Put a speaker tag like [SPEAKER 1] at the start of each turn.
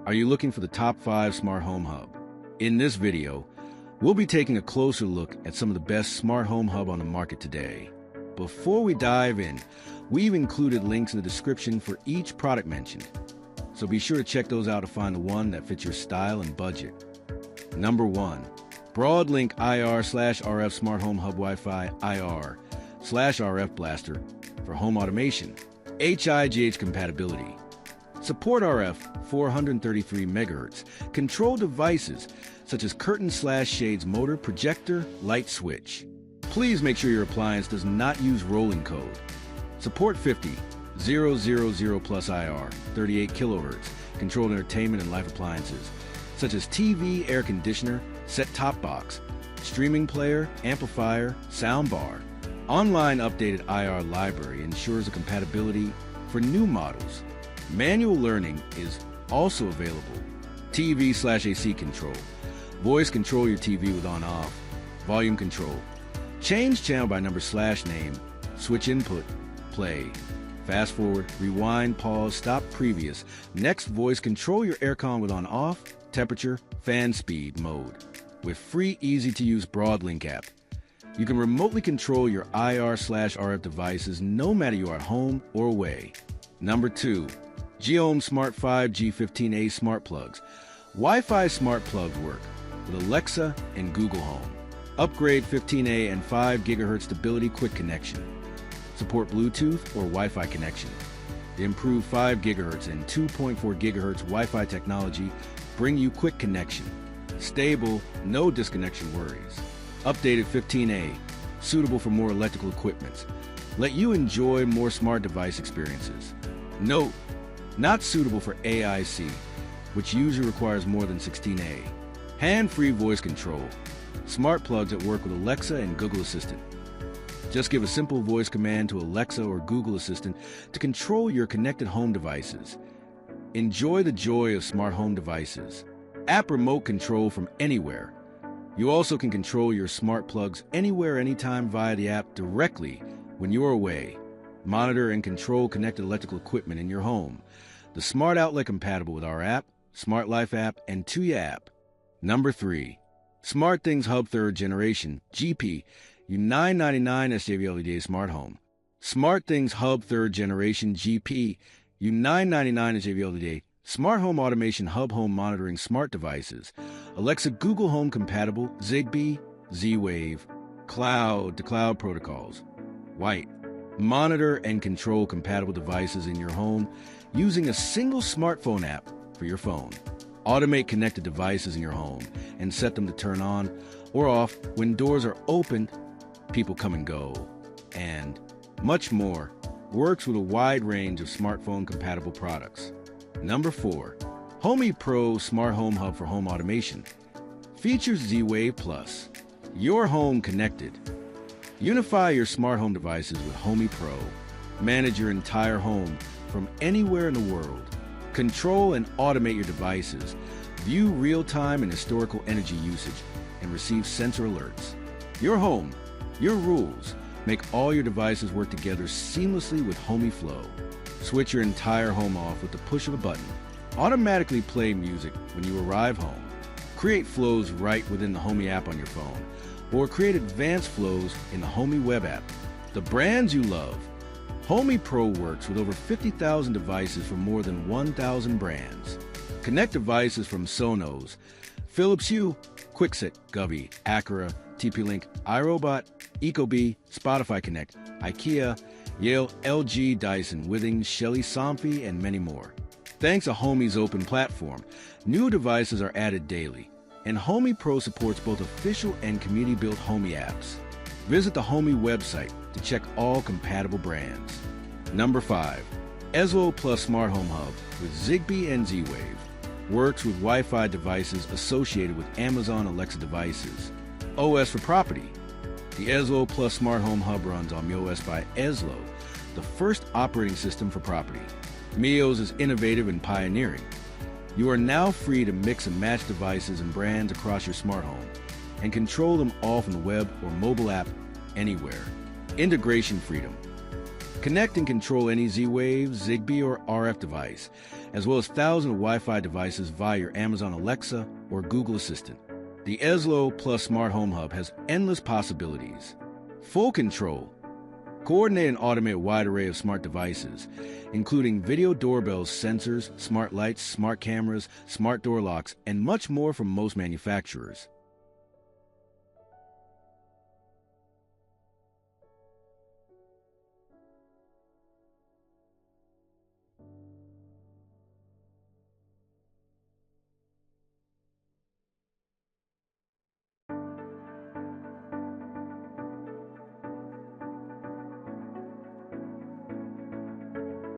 [SPEAKER 1] Are you looking for the top 5 smart home hub? In this video, we'll be taking a closer look at some of the best smart home hub on the market today. Before we dive in, we've included links in the description for each product mentioned, so be sure to check those out to find the one that fits your style and budget. Number 1. BroadLink IR/RF Smart Home Hub-WiFi IR/RF Blaster for home automation. HIGH compatibility. Support RF 433 MHz. Control devices such as curtain/shades motor, projector, light switch. Please make sure your appliance does not use rolling code. Support 50,000 plus IR, 38 kHz, controlled entertainment and life appliances, such as TV, air conditioner, set-top box, streaming player, amplifier, soundbar. Online updated IR library ensures the compatibility for new models. Manual learning is also available. TV/AC control. Voice control your TV with on-off. Volume control. Change channel by number/name. Switch input. Play. Fast forward, rewind, pause, stop previous. Next voice control your aircon with on-off, temperature, fan speed mode. With free, easy-to-use BroadLink app, you can remotely control your IR/RF devices no matter you are at home or away. Number 2. GHome Smart 5 G15A Smart Plugs. Wi-Fi smart plugs work with Alexa and Google Home. Upgrade 15A and 5 GHz stability quick connection. Support Bluetooth or Wi-Fi connection. The improved 5 GHz and 2.4 GHz Wi-Fi technology bring you quick connection. Stable, no disconnection worries. Updated 15A, suitable for more electrical equipment. Let you enjoy more smart device experiences. Note, not suitable for AIC, which usually requires more than 16A. Hand-free voice control. Smart plugs that work with Alexa and Google Assistant. Just give a simple voice command to Alexa or Google Assistant to control your connected home devices. Enjoy the joy of smart home devices. App remote control from anywhere. You also can control your smart plugs anywhere, anytime via the app directly when you're away. Monitor and control connected electrical equipment in your home. The smart outlet compatible with our app, Smart Life app, and Tuya app. Number 3. SmartThings Hub 3rd Generation GP U999 SJV Smart Home. SmartThings Hub 3rd Generation GP U999 SJV Smart Home Automation Hub Home Monitoring Smart Devices. Alexa Google Home compatible, Zigbee, Z-Wave, cloud-to-cloud protocols. White. Monitor and control compatible devices in your home using a single smartphone app for your phone. Automate connected devices in your home and set them to turn on or off when doors are open, people come and go, and much more. Works with a wide range of smartphone compatible products. Number 4. Homey Pro Smart Home Hub for Home Automation. Features Z-Wave Plus. Your home connected. Unify your smart home devices with Homey Pro. Manage your entire home from anywhere in the world. Control and automate your devices. View real-time and historical energy usage and receive sensor alerts. Your home, your rules. Make all your devices work together seamlessly with Homey Flow. Switch your entire home off with the push of a button. Automatically play music when you arrive home. Create flows right within the Homey app on your phone, or create advanced flows in the Homey web app. The brands you love. Homey Pro works with over 50,000 devices from more than 1,000 brands. Connect devices from Sonos, Philips Hue, Kwikset, Govee, Acura, TP-Link, iRobot, Ecobee, Spotify Connect, IKEA, Yale, LG, Dyson, Withings, Shelly, Somfy, and many more. Thanks to Homey's open platform, new devices are added daily, and Homey Pro supports both official and community-built Homey apps. Visit the Homey website to check all compatible brands. Number 5. Ezlo Plus Smart Home Hub with Zigbee and Z-Wave. Works with Wi-Fi devices associated with Amazon Alexa devices. OS for property. The Ezlo Plus Smart Home Hub runs on MeOS by Ezlo, the first operating system for property. MeOS is innovative and pioneering. You are now free to mix and match devices and brands across your smart home and control them all from the web or mobile app anywhere. Integration freedom. Connect and control any Z-Wave, Zigbee, or RF device, as well as thousands of Wi-Fi devices via your Amazon Alexa or Google Assistant. The Eslo Plus Smart Home Hub has endless possibilities. Full control. Coordinate and automate a wide array of smart devices, including video doorbells, sensors, smart lights, smart cameras, smart door locks, and much more from most manufacturers.